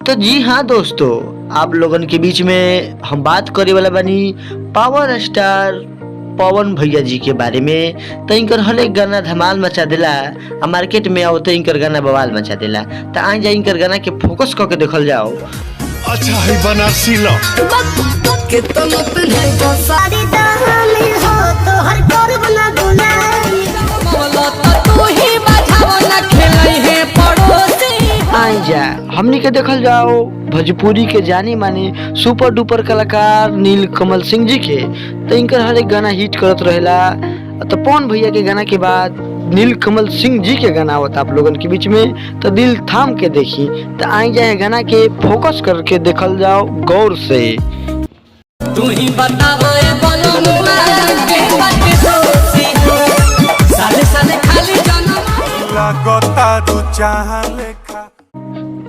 तो जी हाँ दोस्तों, आप लोगन के बीच में हम बात करे वाला बनी पावर स्टार पवन भैया जी के बारे में। तो इनकर हर एक गाना धमाल मचा देला, मार्केट में आओ तो इनकर गाना बवाल मचा देला। तो आ जा इनकर गाना के फोकस करके देखल जाओ। अच्छा है बनारसी लो जा हमनी के देखल जाओ भोजपुरी के जानी मानी सुपर डुपर कलाकार नील कमल सिंह जी के। तो इनकर हर एक गाना हिट करत रहेला। तो पवन भैया के गाना के बाद नील कमल सिंह जी के गाना होता आप लोगन के बीच में। तो दिल थाम के देखी। तो आई जाए गाना के फोकस करके देखल जाओ गौर से। तू ही बताओ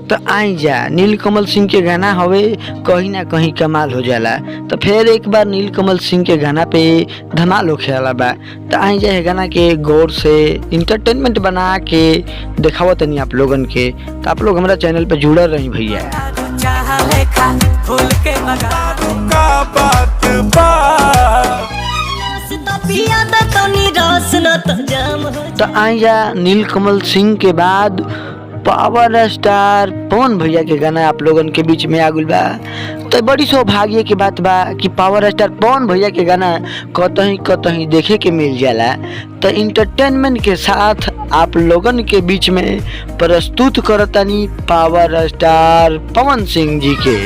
तो आई जा नील कमल सिंह के गाना हवे कहीं ना कहीं कमाल हो जाला। तो फिर एक बार नील कमल सिंह के गाना पे धमाल हो खेला बा। तो आई जा गाना के गौर से इंटरटेनमेंट बना के दिखावो तनी आप लोगन के। तो आप लोग हमारा चैनल पे जुड़ल रही भैया। तो आई जा नील कमल सिंह के बाद पावर स्टार पवन भैया के गाना आप लोगन के बीच में आगुल बा। तो बड़ी सौभाग्य की बात बा कि पावर स्टार पवन भैया के गाना कतहीं कतहीं देखे के मिल जाला। तो इंटरटेनमेंट के साथ आप लोगन के बीच में प्रस्तुत करतानी पावर स्टार पवन सिंह जी के।